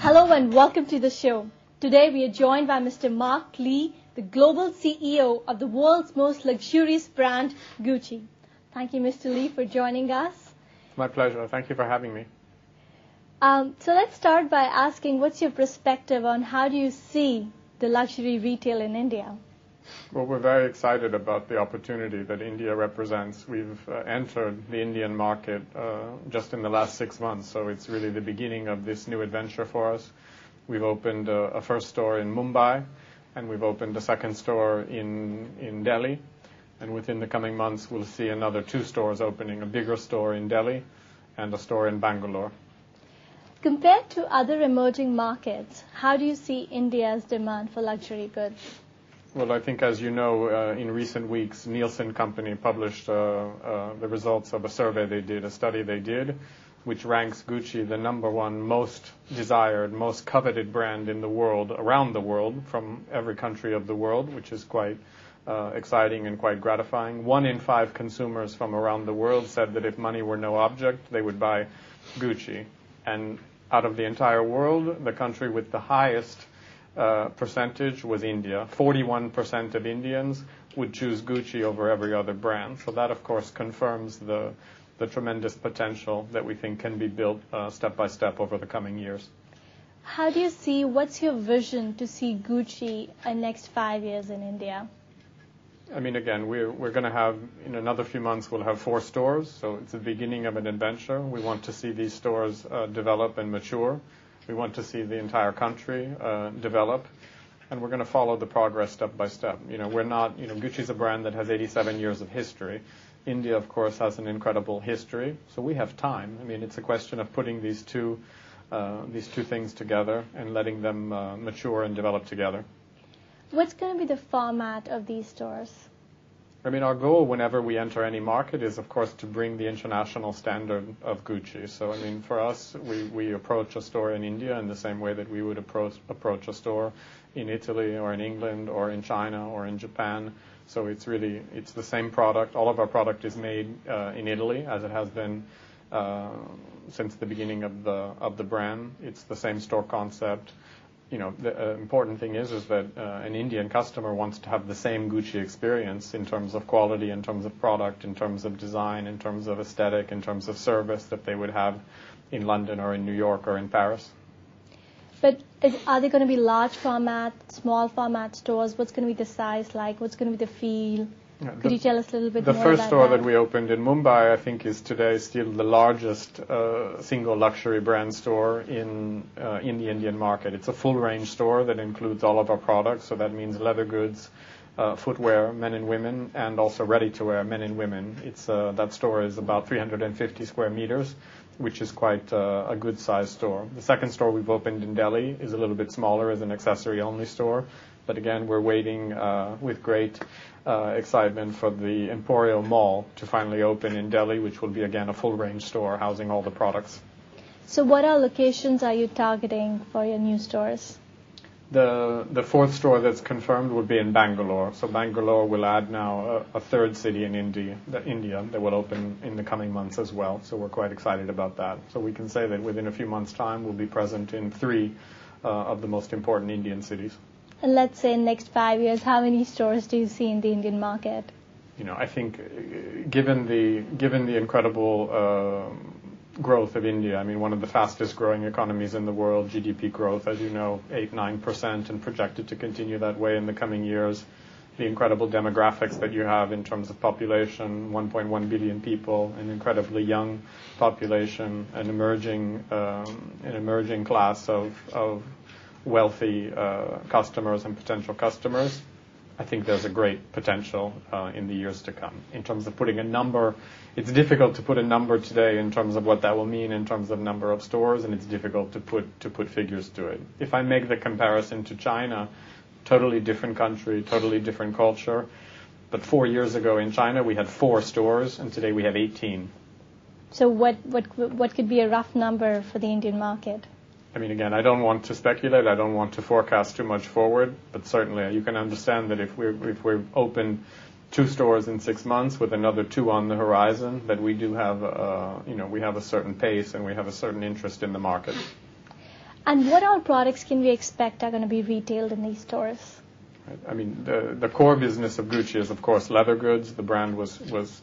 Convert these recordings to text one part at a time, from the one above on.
Hello and welcome to the show. Today we are joined by Mr. Mark Lee, the global CEO of the world's most luxurious brand, Gucci. Thank you, Mr. Lee, for joining us. My pleasure. Thank you for having me. So let's start by asking, what's your perspective on how do you see the luxury retail in India? Well, we're very excited about the opportunity that India represents. We've entered the Indian market just in the last 6 months, so it's really the beginning of this new adventure for us. We've opened a first store in Mumbai, and we've opened a second store in Delhi. And within the coming months, we'll see another 2 stores opening, a bigger store in Delhi and a store in Bangalore. Compared to other emerging markets, how do you see India's demand for luxury goods? Well, I think, as you know, in recent weeks, Nielsen Company published the results of a survey they did, a study they did, which ranks Gucci the number one most desired, most coveted brand in the world, around the world, from every country of the world, which is quite exciting and quite gratifying. 1 in 5 consumers from around the world said that if money were no object, they would buy Gucci. And out of the entire world, the country with the highest percentage was India. 41% of Indians would choose Gucci over every other brand. So that, of course, confirms the tremendous potential that we think can be built step by step over the coming years. How do you see, what's your vision to see Gucci in next 5 years in India? I mean, again, we're going to have, in another few months, we'll have 4 stores. So it's the beginning of an adventure. We want to see these stores develop and mature. We want to see the entire country develop, and we're going to follow the progress step by step. We're not, Gucci's a brand that has 87 years of history. India, of course, has an incredible history, so we have time. I mean, it's a question of putting these two things together and letting them mature and develop together. What's going to be the format of these stores? I mean, our goal whenever we enter any market is, of course, to bring the international standard of Gucci. So, I mean, for us, we approach a store in India in the same way that we would approach a store in Italy or in England or in China or in Japan. So it's the same product. All of our product is made in Italy, as it has been since the beginning of the brand. It's the same store concept. The important thing is that an Indian customer wants to have the same Gucci experience in terms of quality, in terms of product, in terms of design, in terms of aesthetic, in terms of service that they would have in London or in New York or in Paris. But are they going to be large format, small format stores? What's going to be the size like? What's going to be the feel? Could you tell us a little bit more about that? The first store that we opened in Mumbai, I think, is today still the largest single luxury brand store in the Indian market. It's a full-range store that includes all of our products, so that means leather goods, footwear, men and women, and also ready-to-wear, men and women. That store is about 350 square meters, which is quite a good-sized store. The second store we've opened in Delhi is a little bit smaller, as an accessory-only store. But again, we're waiting with great excitement for the Emporio Mall to finally open in Delhi, which will be, again, a full-range store housing all the products. So what locations are you targeting for your new stores? The fourth store that's confirmed will be in Bangalore. So Bangalore will add now a third city in India that will open in the coming months as well. So we're quite excited about that. So we can say that within a few months' time, we'll be present in 3 of the most important Indian cities. And let's say in next 5 years, how many stores do you see in the Indian market? I think given the incredible growth of India, I mean, one of the fastest growing economies in the world, GDP growth, as you know, 8-9%, and projected to continue that way in the coming years. The incredible demographics that you have in terms of population, 1.1 billion people, an incredibly young population, an emerging class of wealthy customers and potential customers. I think there's a great potential in the years to come. In terms of putting a number, it's difficult to put a number today in terms of what that will mean in terms of number of stores, and it's difficult to put figures to it. If I make the comparison to China, totally different country, totally different culture, but 4 years ago in China we had 4 stores, and today we have 18. So what could be a rough number for the Indian market? I mean, again, I don't want to speculate. I don't want to forecast too much forward, but certainly you can understand that if we're open 2 stores in 6 months with another 2 on the horizon, that we do have, we have a certain pace and we have a certain interest in the market. And what all products can we expect are going to be retailed in these stores? I mean, the core business of Gucci is, of course, leather goods. The brand was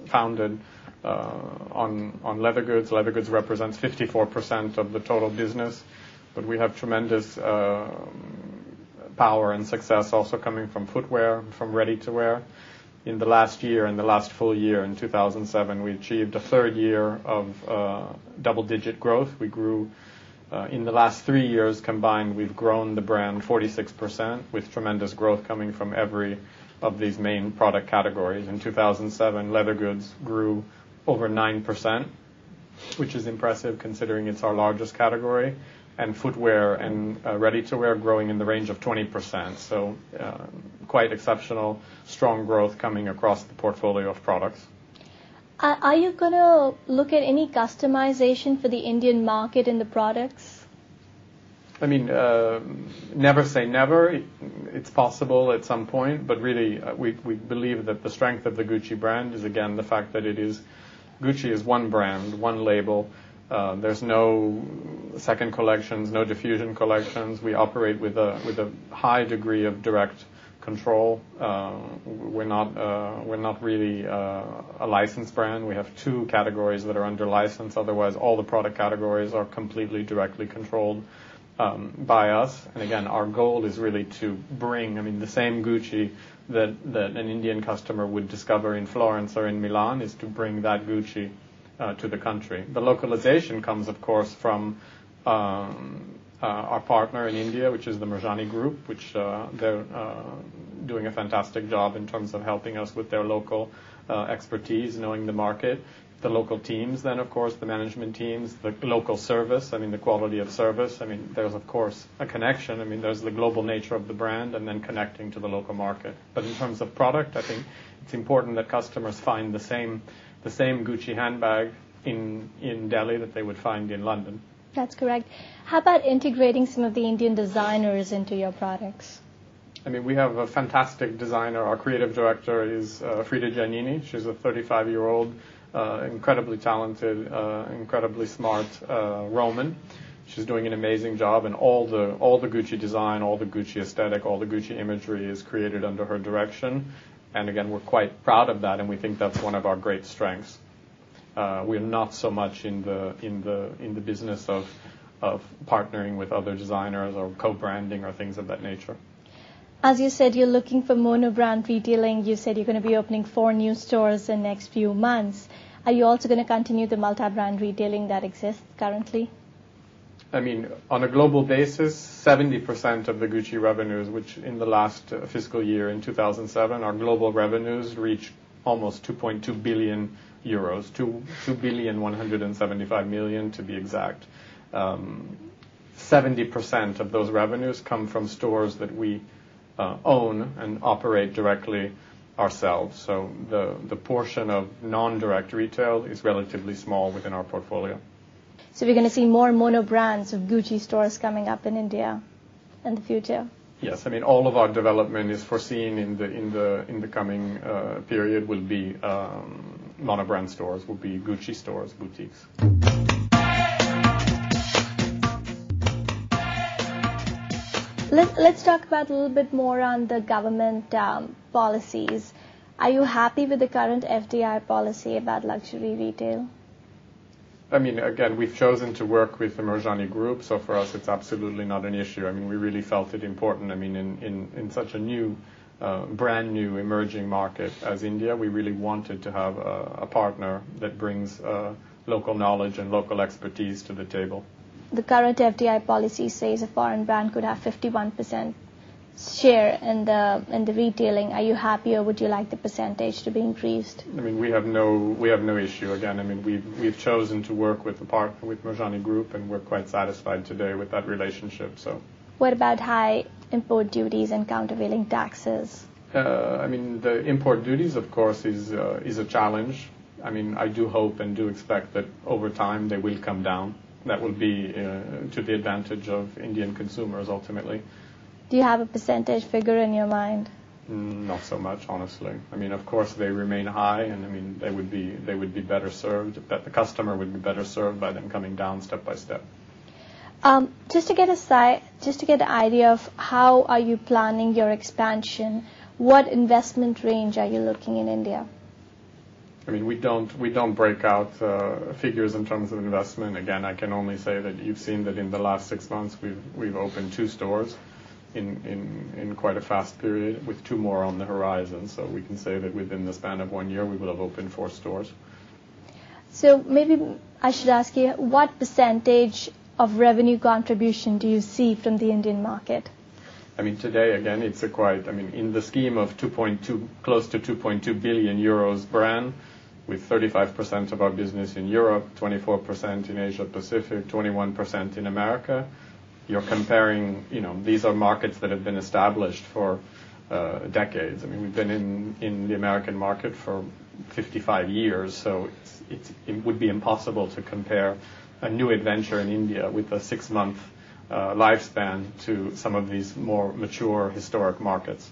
founded on leather goods. Leather goods represents 54% of the total business, but we have tremendous power and success also coming from footwear, from ready-to-wear. In the last year, in the last full year, in 2007, we achieved a third year of double-digit growth. We grew, in the last 3 years combined, we've grown the brand 46%, with tremendous growth coming from every of these main product categories. In 2007, leather goods grew over 9%, which is impressive considering it's our largest category, and footwear and ready-to-wear growing in the range of 20%. So quite exceptional, strong growth coming across the portfolio of products. Are you going to look at any customization for the Indian market in the products? I mean, never say never. It's possible at some point, but really we believe that the strength of the Gucci brand is, again, the fact that Gucci is one brand, one label. There's no second collections, no diffusion collections. We operate with a high degree of direct control. We're not really a licensed brand. We have 2 categories that are under license. Otherwise, all the product categories are completely directly controlled by us. And again, our goal is really to bring, the same Gucci that an Indian customer would discover in Florence or in Milan, is to bring that Gucci to the country. The localization comes, of course, from our partner in India, which is the Marjani Group, which they're doing a fantastic job in terms of helping us with their local expertise, knowing the market. The local teams, then, of course, the management teams, the local service, the quality of service. There's, of course, a connection. There's the global nature of the brand and then connecting to the local market. But in terms of product, I think it's important that customers find the same Gucci handbag in Delhi that they would find in London. That's correct. How about integrating some of the Indian designers into your products? We have a fantastic designer. Our creative director is Frida Giannini. She's a 35-year-old, incredibly talented, incredibly smart Roman. She's doing an amazing job, and all the Gucci design, all the Gucci aesthetic, all the Gucci imagery is created under her direction. And again, we're quite proud of that, and we think that's one of our great strengths. We're not so much in the business of partnering with other designers or co-branding or things of that nature. As you said, you're looking for mono-brand retailing. You said you're going to be opening 4 new stores in the next few months. Are you also going to continue the multi-brand retailing that exists currently? On a global basis, 70% of the Gucci revenues, which in the last fiscal year in 2007, our global revenues reached almost 2.2 billion euros, 2,175 million to be exact. 70% of those revenues come from stores that we own and operate directly ourselves. So the portion of non-direct retail is relatively small within our portfolio. So we're going to see more mono brands of Gucci stores coming up in India in the future. Yes, all of our development is foreseen in the coming period will be monobrand stores, will be Gucci stores, boutiques. Let's talk about a little bit more on the government policies. Are you happy with the current FDI policy about luxury retail? Again, we've chosen to work with the Marjani Group, so for us it's absolutely not an issue. We really felt it important. In such a new, brand new emerging market as India, we really wanted to have a partner that brings local knowledge and local expertise to the table. The current FDI policy says a foreign brand could have 51% share in the retailing. Are you happy, or would you like the percentage to be increased? We have no issue. Again, we've chosen to work with the partner, with Marjani Group, and we're quite satisfied today with that relationship. So, what about high import duties and countervailing taxes? The import duties, of course, is a challenge. I do hope and do expect that over time they will come down. That will be to the advantage of Indian consumers ultimately. Do you have a percentage figure in your mind? Not so much, honestly. Of course, they remain high, and they would be better served. That the customer would be better served by them coming down step by step. Just to get an idea of how are you planning your expansion, what investment range are you looking in India? I mean, we don't break out figures in terms of investment. Again, I can only say that you've seen that in the last 6 months we've opened 2 stores in quite a fast period, with 2 more on the horizon. So we can say that within the span of 1 year we will have opened 4 stores. So maybe I should ask you, what percentage of revenue contribution do you see from the Indian market? I mean, today, again, it's in the scheme of close to 2.2 billion euros brand, with 35% of our business in Europe, 24% in Asia Pacific, 21% in America. You're comparing, these are markets that have been established for decades. I mean, we've been in the American market for 55 years, so it would be impossible to compare a new adventure in India with a 6-month lifespan to some of these more mature historic markets.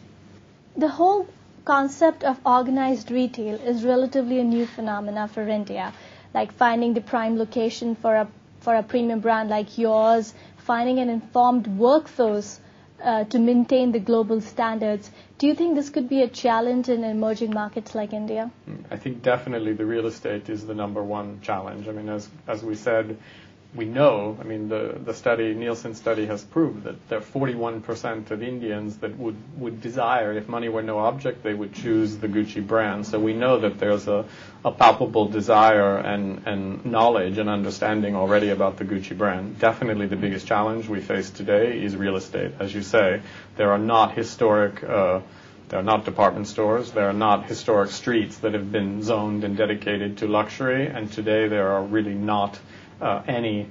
The whole concept of organized retail is relatively a new phenomena for India, like finding the prime location for a premium brand like yours, finding an informed workforce to maintain the global standards. Do you think this could be a challenge in emerging markets like India? I think definitely the real estate is the number one challenge. I mean, as we said, we know, the study, Nielsen study, has proved that there are 41% of Indians that would desire, if money were no object, they would choose the Gucci brand. So we know that there's a palpable desire and knowledge and understanding already about the Gucci brand. Definitely the biggest challenge we face today is real estate. As you say, there are not there are not department stores, there are not historic streets that have been zoned and dedicated to luxury, and today there are really not any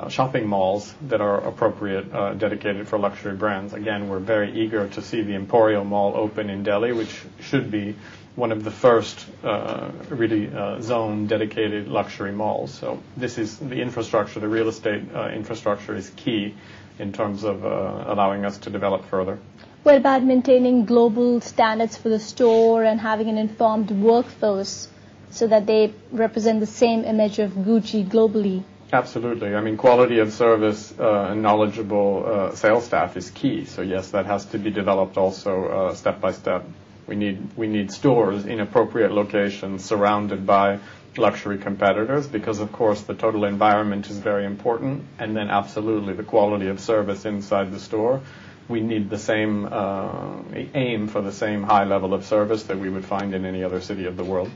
shopping malls that are appropriate, dedicated for luxury brands. Again, we're very eager to see the Emporio Mall open in Delhi, which should be one of the first really zone dedicated luxury malls. So this is the infrastructure, the real estate infrastructure is key in terms of allowing us to develop further. What about maintaining global standards for the store and having an informed workforce so that they represent the same image of Gucci globally? Absolutely. I mean, quality of service and knowledgeable sales staff is key. So yes, that has to be developed also step by step. We need stores in appropriate locations surrounded by luxury competitors, because of course the total environment is very important, and then absolutely the quality of service inside the store. We need the same aim for the same high level of service that we would find in any other city of the world.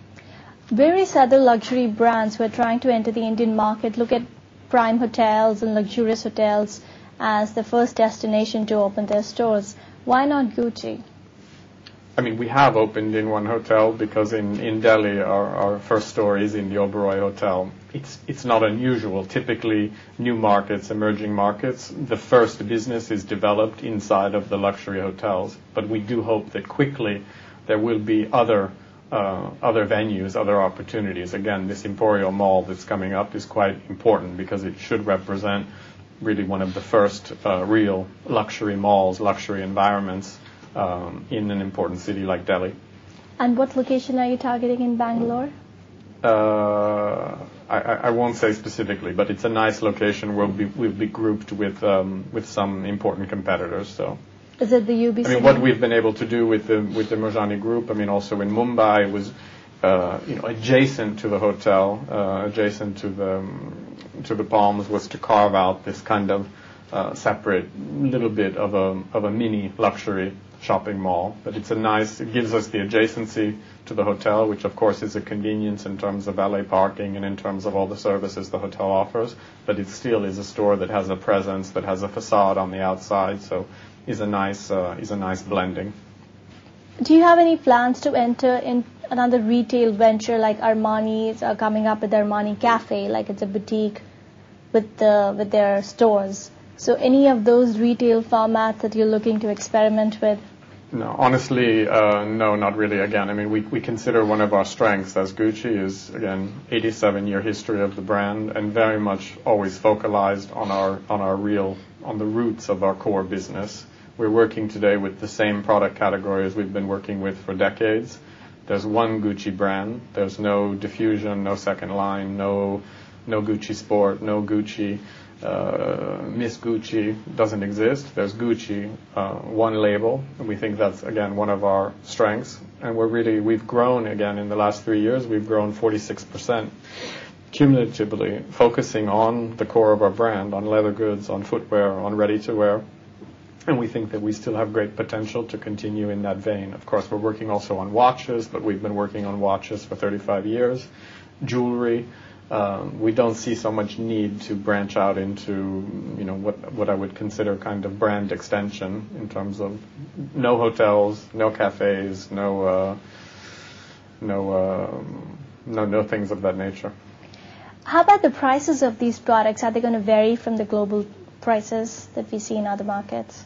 Various other luxury brands who are trying to enter the Indian market look at prime hotels and luxurious hotels as the first destination to open their stores. Why not Gucci? I mean, we have opened in one hotel because in Delhi our first store is in the Oberoi Hotel. It's not unusual. Typically, new markets, emerging markets, the first business is developed inside of the luxury hotels. But we do hope that quickly there will be other venues, other opportunities. Again, this Emporio Mall that's coming up is quite important because it should represent really one of the first real luxury malls, luxury environments in an important city like Delhi. And what location are you targeting in Bangalore? I won't say specifically, but it's a nice location. We'll be grouped with some important competitors. So. Is it the UBC? I mean, what we've been able to do with the Merjani Group, I mean, also in Mumbai, was adjacent to the hotel, adjacent to the Palms, was to carve out this kind of separate little bit of a mini luxury shopping mall. But it gives us the adjacency to the hotel, which of course is a convenience in terms of valet parking and in terms of all the services the hotel offers. But it still is a store that has a presence, that has a facade on the outside. So is a nice blending. Do you have any plans to enter in another retail venture like Armani's coming up with Armani Cafe, like it's a boutique with their stores? So any of those retail formats that you're looking to experiment with? No, honestly, no, not really. Again, I mean, we consider one of our strengths as Gucci is, again, 87-year history of the brand, and very much always focalized on the roots of our core business. We're working today with the same product categories we've been working with for decades. There's one Gucci brand. There's no diffusion, no second line, no No Gucci Sport, no Gucci, Miss Gucci doesn't exist. There's Gucci, one label, and we think that's, again, one of our strengths. And we've grown, again, in the last 3 years, we've grown 46% cumulatively, focusing on the core of our brand, on leather goods, on footwear, on ready-to-wear. And we think that we still have great potential to continue in that vein. Of course, we're working also on watches, but we've been working on watches for 35 years. Jewelry, we don't see so much need to branch out into, what I would consider kind of brand extension in terms of no hotels, no cafes, no things of that nature. How about the prices of these products? Are they going to vary from the global prices that we see in other markets?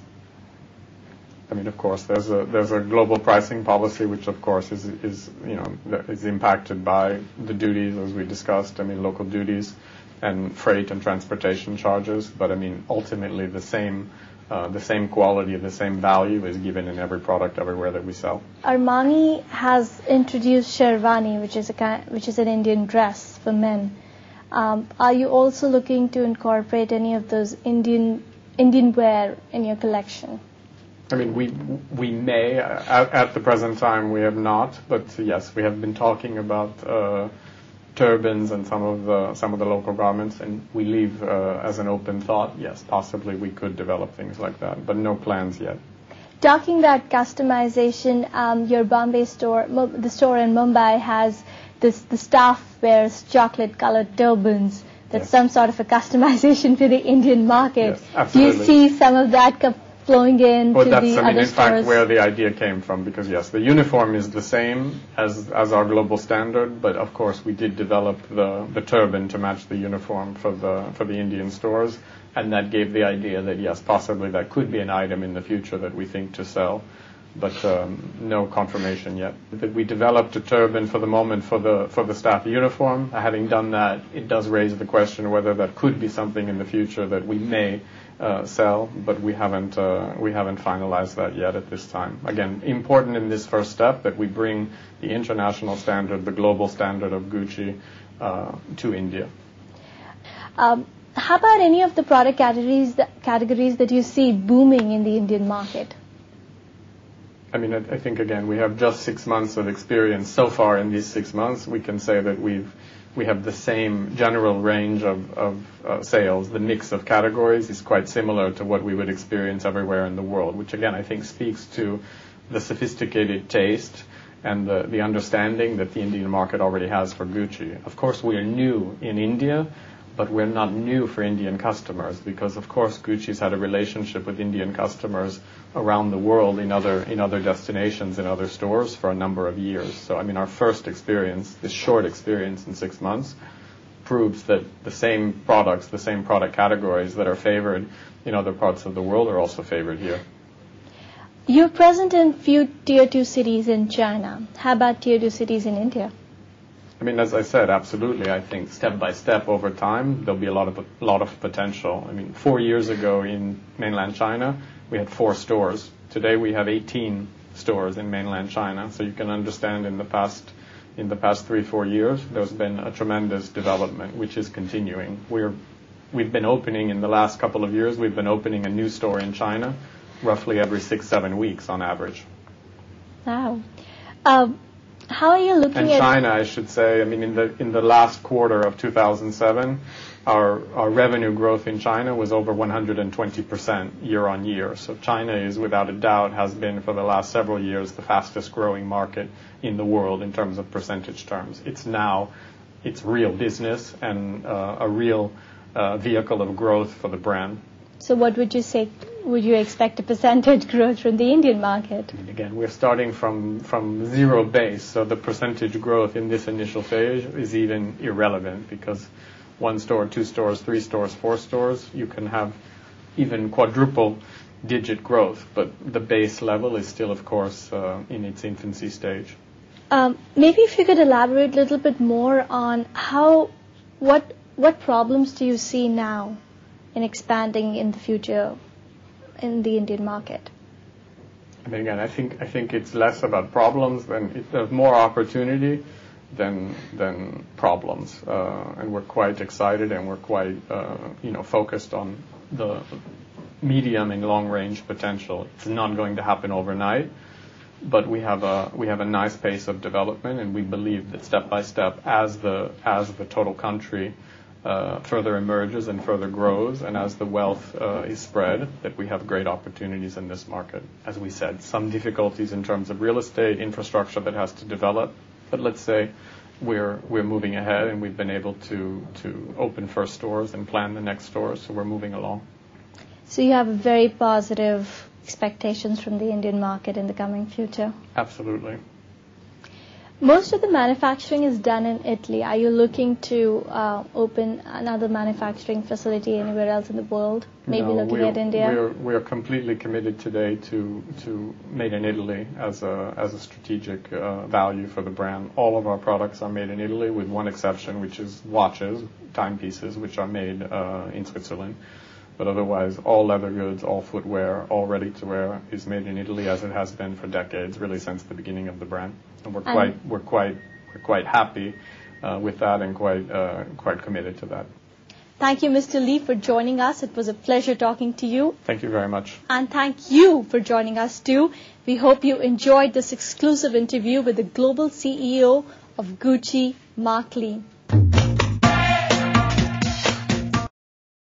I mean, of course, there's a global pricing policy, which of course is impacted by the duties, as we discussed. I mean, local duties and freight and transportation charges. But I mean, ultimately, the same quality, the same value is given in every product everywhere that we sell. Armani has introduced Sherwani, which is an Indian dress for men. Are you also looking to incorporate any of those Indian wear in your collection? I mean, we may. At the present time, we have not. But yes, we have been talking about turbans and some of the local garments, and we leave as an open thought. Yes, possibly we could develop things like that, but no plans yet. Talking about customization, your Bombay store, the store in Mumbai has the staff wears chocolate-colored turbans. That's Yes. some sort of a customization to the Indian market. Yes, absolutely. Do you see some of that flowing in to the other stores? In fact, where the idea came from, because yes, the uniform is the same as our global standard, but of course we did develop the turban to match the uniform for the Indian stores, and that gave the idea that yes, possibly that could be an item in the future that we think to sell. But no confirmation yet. That we developed a turban for the moment for the staff uniform. Having done that, it does raise the question whether that could be something in the future that we may sell, but we haven't finalized that yet at this time. Again, important in this first step that we bring the international standard, the global standard of Gucci to India. How about any of the product categories that you see booming in the Indian market? I mean, I think, again, we have just 6 months of experience. So far in these 6 months, we can say that we have the same general range of sales. The mix of categories is quite similar to what we would experience everywhere in the world, which, again, I think speaks to the sophisticated taste and the understanding that the Indian market already has for Gucci. Of course, we are new in India, but we're not new for Indian customers because, of course, Gucci's had a relationship with Indian customers around the world in other destinations, in other stores for a number of years. So, I mean, our first experience, this short experience in 6 months, proves that the same products, the same product categories that are favored in other parts of the world are also favored here. You're present in few Tier 2 cities in China. How about Tier 2 cities in India? I mean, as I said, absolutely. I think step by step over time, there'll be a lot of potential. I mean, 4 years ago in mainland China, we had 4 stores. Today we have 18 stores in mainland China. So you can understand in the past 3-4 years, there's been a tremendous development, which is continuing. We've been opening in the last couple of years. We've been opening a new store in China, roughly every 6-7 weeks on average. Wow. How are you looking at China? I should say. I mean, in the last quarter of 2007, our revenue growth in China was over 120% year on year. So China is, without a doubt, has been for the last several years the fastest growing market in the world in terms of percentage terms. It's real business and a real vehicle of growth for the brand. So what would you say? Would you expect a percentage growth from the Indian market? And again, we're starting from zero base, so the percentage growth in this initial phase is even irrelevant because 1 store, 2 stores, 3 stores, 4 stores, you can have even quadruple digit growth, but the base level is still, of course, in its infancy stage. Maybe if you could elaborate a little bit more on what problems do you see now in expanding in the future in the Indian market? I mean, again, I think it's less about problems than there's more opportunity than problems. And we're quite excited, and we're quite focused on the medium and long range potential. It's not going to happen overnight, but we have a nice pace of development, and we believe that step by step, as the total country further emerges and further grows, and as the wealth is spread, that we have great opportunities in this market. As we said, some difficulties in terms of real estate infrastructure that has to develop, but let's say we're moving ahead, and we've been able to open first stores and plan the next stores, so we're moving along. So you have very positive expectations from the Indian market in the coming future? Absolutely. Most of the manufacturing is done in Italy. Are you looking to open another manufacturing facility anywhere else in the world? Maybe looking at India? We're completely committed today to made in Italy as a strategic value for the brand. All of our products are made in Italy, with one exception, which is watches, timepieces, which are made in Switzerland. But otherwise, all leather goods, all footwear, all ready-to-wear is made in Italy, as it has been for decades, really since the beginning of the brand. And we're quite happy with that, and quite committed to that. Thank you, Mr. Lee, for joining us. It was a pleasure talking to you. Thank you very much. And thank you for joining us too. We hope you enjoyed this exclusive interview with the global CEO of Gucci, Mark Lee.